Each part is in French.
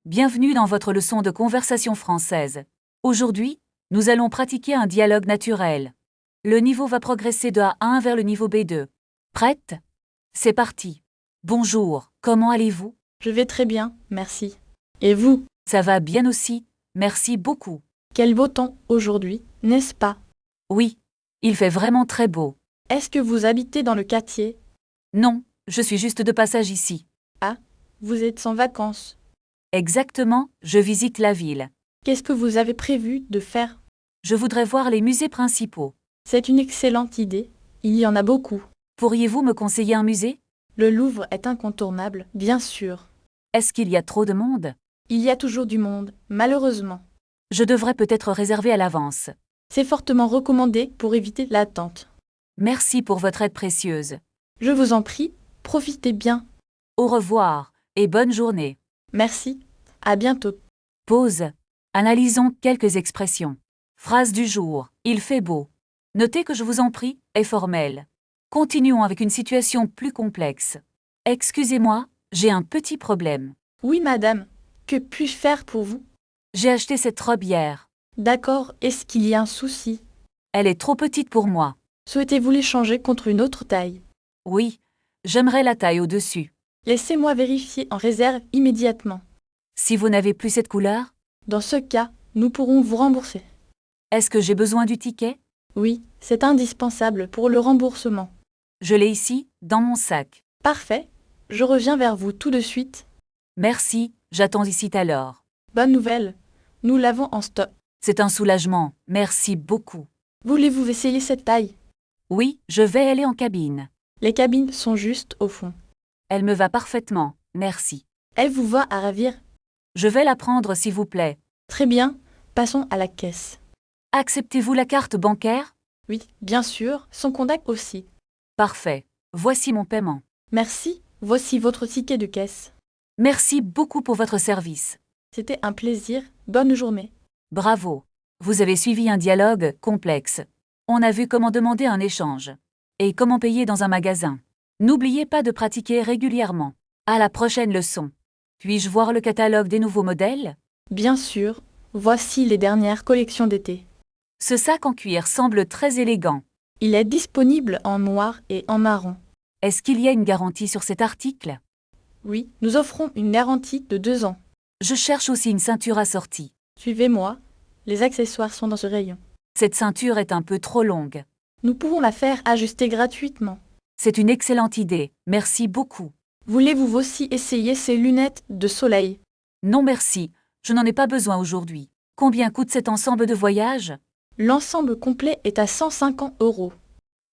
Bienvenue dans votre leçon de conversation française. Aujourd'hui, nous allons pratiquer un dialogue naturel. Le niveau va progresser de A1 vers le niveau B2. Prête? C'est parti. Bonjour, comment allez-vous? Je vais très bien, merci. Et vous? Ça va bien aussi, merci beaucoup. Quel beau temps aujourd'hui, n'est-ce pas? Oui, il fait vraiment très beau. Est-ce que vous habitez dans le quartier? Non, je suis juste de passage ici. Ah, vous êtes en vacances. Exactement, je visite la ville. Qu'est-ce que vous avez prévu de faire? Je voudrais voir les musées principaux. C'est une excellente idée. Il y en a beaucoup. Pourriez-vous me conseiller un musée? Le Louvre est incontournable, bien sûr. Est-ce qu'il y a trop de monde? Il y a toujours du monde, malheureusement. Je devrais peut-être réserver à l'avance. C'est fortement recommandé pour éviter l'attente. Merci pour votre aide précieuse. Je vous en prie, profitez bien. Au revoir et bonne journée. Merci. À bientôt. Pause. Analysons quelques expressions. Phrase du jour. Il fait beau. Notez que je vous en prie est formel. Continuons avec une situation plus complexe. Excusez-moi, j'ai un petit problème. Oui, madame. Que puis-je faire pour vous? J'ai acheté cette robe hier. D'accord, est-ce qu'il y a un souci? Elle est trop petite pour moi. Souhaitez-vous l'échanger contre une autre taille? Oui, j'aimerais la taille au-dessus. Laissez-moi vérifier en réserve immédiatement. Si vous n'avez plus cette couleur, Dans ce cas, nous pourrons vous rembourser. est-ce que j'ai besoin du ticket? Oui, c'est indispensable pour le remboursement. Je l'ai ici, dans mon sac. Parfait, je reviens vers vous tout de suite. Merci, j'attends ici alors. Bonne nouvelle, nous l'avons en stock. C'est un soulagement, merci beaucoup. Voulez-vous essayer cette taille? Oui, je vais aller en cabine. Les cabines sont juste au fond. Elle me va parfaitement, merci. Elle vous va à ravir? Je vais la prendre s'il vous plaît. Très bien, passons à la caisse. Acceptez-vous la carte bancaire? Oui, bien sûr, son contact aussi. Parfait. Voici mon paiement. Merci, voici votre ticket de caisse. Merci beaucoup pour votre service. C'était un plaisir, bonne journée. Bravo. Vous avez suivi un dialogue complexe. On a vu comment demander un échange. Et comment payer dans un magasin. N'oubliez pas de pratiquer régulièrement. À la prochaine leçon. Puis-je voir le catalogue des nouveaux modèles? Bien sûr, voici les dernières collections d'été. Ce sac en cuir semble très élégant. Il est disponible en noir et en marron. Est-ce qu'il y a une garantie sur cet article? Oui, nous offrons une garantie de 2 ans. Je cherche aussi une ceinture assortie. Suivez-moi, les accessoires sont dans ce rayon. Cette ceinture est un peu trop longue. Nous pouvons la faire ajuster gratuitement. C'est une excellente idée, merci beaucoup. Voulez-vous aussi essayer ces lunettes de soleil? Non merci, je n'en ai pas besoin aujourd'hui. Combien coûte cet ensemble de voyage? L'ensemble complet est à 150 €.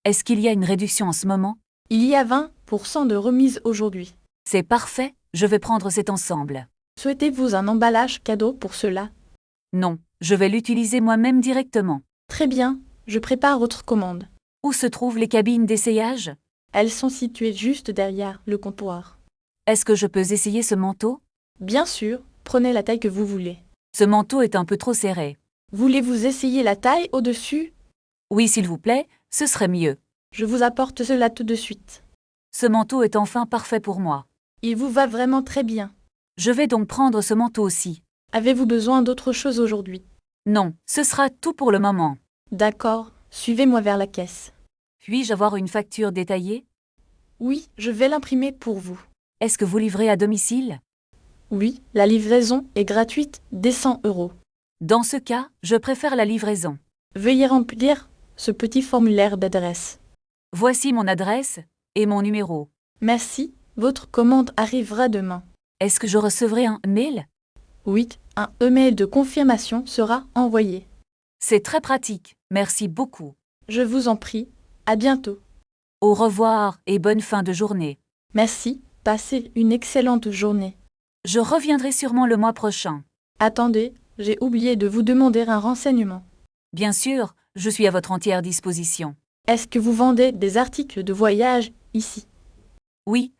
Est-ce qu'il y a une réduction en ce moment? Il y a 20% de remise aujourd'hui. C'est parfait, je vais prendre cet ensemble. Souhaitez-vous un emballage cadeau pour cela? Non, je vais l'utiliser moi-même directement. Très bien, je prépare votre commande. Où se trouvent les cabines d'essayage? Elles sont situées juste derrière le comptoir. Est-ce que je peux essayer ce manteau? Bien sûr, prenez la taille que vous voulez. Ce manteau est un peu trop serré. Voulez-vous essayer la taille au-dessus? Oui, s'il vous plaît, ce serait mieux. Je vous apporte cela tout de suite. Ce manteau est enfin parfait pour moi. Il vous va vraiment très bien. Je vais donc prendre ce manteau aussi. Avez-vous besoin d'autre chose aujourd'hui? Non, ce sera tout pour le moment. D'accord, suivez-moi vers la caisse. Puis-je avoir une facture détaillée? Oui, je vais l'imprimer pour vous. Est-ce que vous livrez à domicile? Oui, la livraison est gratuite dès 100 €. Dans ce cas, je préfère la livraison. Veuillez remplir ce petit formulaire d'adresse. Voici mon adresse et mon numéro. Merci, votre commande arrivera demain. Est-ce que je recevrai un mail? Oui, un email de confirmation sera envoyé. C'est très pratique, merci beaucoup. Je vous en prie, à bientôt. Au revoir et bonne fin de journée. Merci, passez une excellente journée. Je reviendrai sûrement le mois prochain. Attendez, j'ai oublié de vous demander un renseignement. Bien sûr, je suis à votre entière disposition. Est-ce que vous vendez des articles de voyage ici? Oui,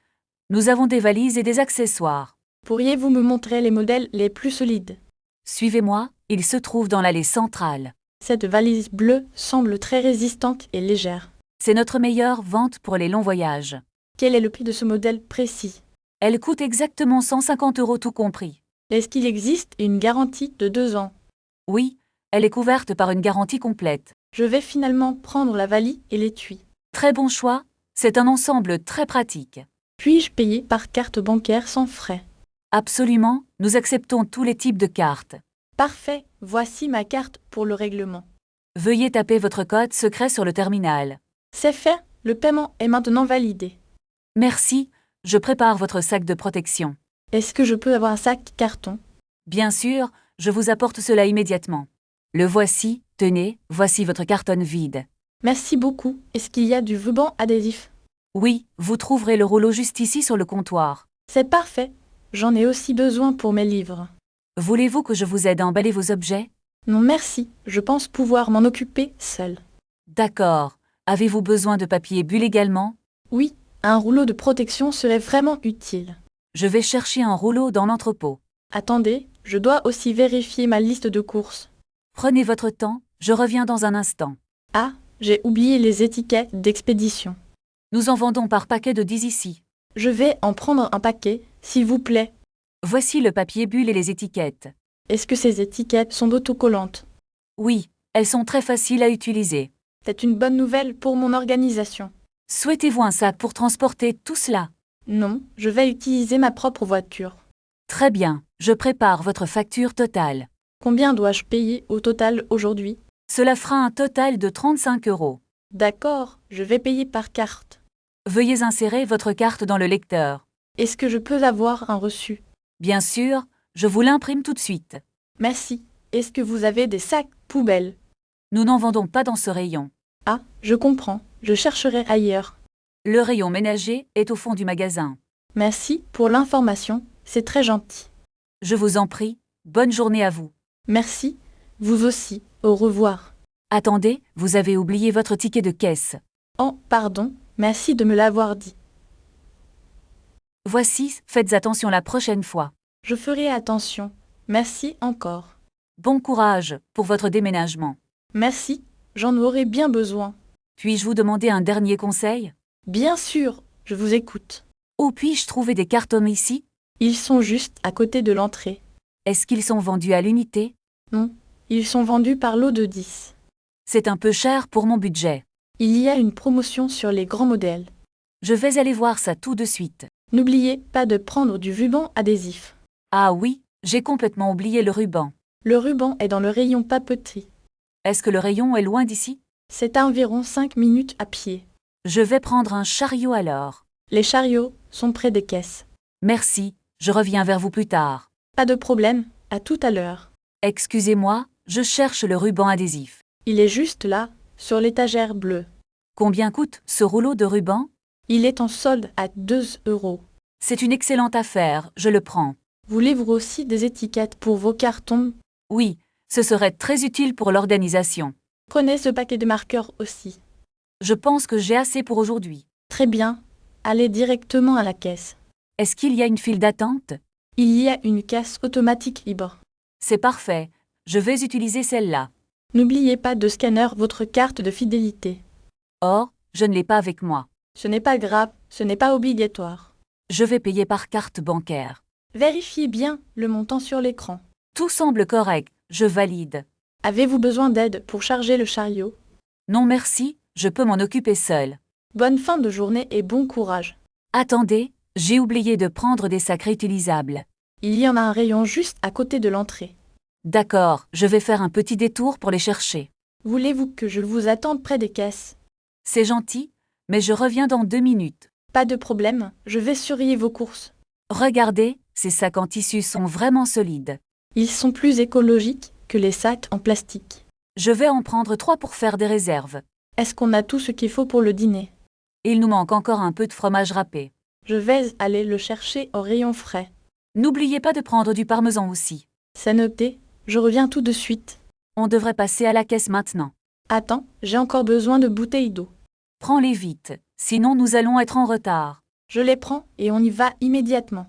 nous avons des valises et des accessoires. Pourriez-vous me montrer les modèles les plus solides? Suivez-moi, il se trouve dans l'allée centrale. Cette valise bleue semble très résistante et légère. C'est notre meilleure vente pour les longs voyages. Quel est le prix de ce modèle précis? Elle coûte exactement 150 € tout compris. Est-ce qu'il existe une garantie de 2 ans? Oui, elle est couverte par une garantie complète. Je vais finalement prendre la valise et l'étui. Très bon choix, c'est un ensemble très pratique. Puis-je payer par carte bancaire sans frais? Absolument, nous acceptons tous les types de cartes. Parfait, voici ma carte pour le règlement. Veuillez taper votre code secret sur le terminal. C'est fait, le paiement est maintenant validé. Merci, je prépare votre sac de protection. Est-ce que je peux avoir un sac carton? Bien sûr, je vous apporte cela immédiatement. Le voici, tenez, voici votre carton vide. Merci beaucoup. Est-ce qu'il y a du ruban adhésif? Oui, vous trouverez le rouleau juste ici sur le comptoir. C'est parfait. J'en ai aussi besoin pour mes livres. Voulez-vous que je vous aide à emballer vos objets? Non merci, je pense pouvoir m'en occuper seul. D'accord. Avez-vous besoin de papier bulle également? Oui, un rouleau de protection serait vraiment utile. Je vais chercher un rouleau dans l'entrepôt. Attendez, je dois aussi vérifier ma liste de courses. Prenez votre temps, je reviens dans un instant. Ah, j'ai oublié les étiquettes d'expédition. Nous en vendons par paquet de 10 ici. Je vais en prendre un paquet, s'il vous plaît. Voici le papier bulle et les étiquettes. Est-ce que ces étiquettes sont autocollantes? Oui, elles sont très faciles à utiliser. C'est une bonne nouvelle pour mon organisation. Souhaitez-vous un sac pour transporter tout cela? Non, je vais utiliser ma propre voiture. Très bien, je prépare votre facture totale. Combien dois-je payer au total aujourd'hui? Cela fera un total de 35 €. D'accord, je vais payer par carte. Veuillez insérer votre carte dans le lecteur. Est-ce que je peux avoir un reçu? Bien sûr, je vous l'imprime tout de suite. Merci. Est-ce que vous avez des sacs poubelles? Nous n'en vendons pas dans ce rayon. Ah, je comprends. Je chercherai ailleurs. Le rayon ménager est au fond du magasin. Merci pour l'information, c'est très gentil. Je vous en prie, bonne journée à vous. Merci, vous aussi. Au revoir. Attendez, vous avez oublié votre ticket de caisse. Oh, pardon, merci de me l'avoir dit. Voici, faites attention la prochaine fois. Je ferai attention. Merci encore. Bon courage pour votre déménagement. Merci, j'en aurai bien besoin. Puis-je vous demander un dernier conseil? Bien sûr, je vous écoute. Où puis-je trouver des cartons ici? Ils sont juste à côté de l'entrée. Est-ce qu'ils sont vendus à l'unité? Non, ils sont vendus par lot de 10. C'est un peu cher pour mon budget. Il y a une promotion sur les grands modèles. Je vais aller voir ça tout de suite. N'oubliez pas de prendre du ruban adhésif. Ah oui, j'ai complètement oublié le ruban. Le ruban est dans le rayon papeterie. Est-ce que le rayon est loin d'ici? C'est à environ 5 minutes à pied. Je vais prendre un chariot alors. Les chariots sont près des caisses. Merci, je reviens vers vous plus tard. Pas de problème, à tout à l'heure. Excusez-moi, je cherche le ruban adhésif. Il est juste là, sur l'étagère bleue. Combien coûte ce rouleau de ruban? Il est en solde à 2 €. C'est une excellente affaire, je le prends. Voulez-vous aussi des étiquettes pour vos cartons? Oui, ce serait très utile pour l'organisation. Prenez ce paquet de marqueurs aussi. Je pense que j'ai assez pour aujourd'hui. Très bien, allez directement à la caisse. Est-ce qu'il y a une file d'attente? Il y a une caisse automatique libre. C'est parfait, je vais utiliser celle-là. N'oubliez pas de scanner votre carte de fidélité. Or, je ne l'ai pas avec moi. Ce n'est pas grave, ce n'est pas obligatoire. Je vais payer par carte bancaire. Vérifiez bien le montant sur l'écran. Tout semble correct, je valide. Avez-vous besoin d'aide pour charger le chariot? Non merci, je peux m'en occuper seul. Bonne fin de journée et bon courage. Attendez, j'ai oublié de prendre des sacs réutilisables. Il y en a un rayon juste à côté de l'entrée. D'accord, je vais faire un petit détour pour les chercher. Voulez-vous que je vous attende près des caisses? C'est gentil, mais je reviens dans 2 minutes. Pas de problème, je vais surveiller vos courses. Regardez, ces sacs en tissu sont vraiment solides. Ils sont plus écologiques que les sacs en plastique. Je vais en prendre 3 pour faire des réserves. Est-ce qu'on a tout ce qu'il faut pour le dîner? Il nous manque encore un peu de fromage râpé. Je vais aller le chercher au rayon frais. N'oubliez pas de prendre du parmesan aussi. C'est noté, je reviens tout de suite. On devrait passer à la caisse maintenant. Attends, j'ai encore besoin de bouteilles d'eau. Prends-les vite, sinon nous allons être en retard. Je les prends et on y va immédiatement.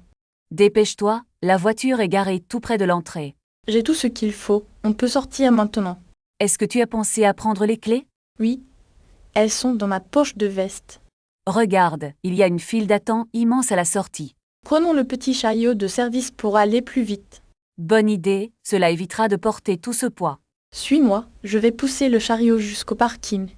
Dépêche-toi, la voiture est garée tout près de l'entrée. J'ai tout ce qu'il faut, on peut sortir maintenant. Est-ce que tu as pensé à prendre les clés? Oui, elles sont dans ma poche de veste. Regarde, il y a une file d'attente immense à la sortie. Prenons le petit chariot de service pour aller plus vite. Bonne idée, cela évitera de porter tout ce poids. Suis-moi, je vais pousser le chariot jusqu'au parking.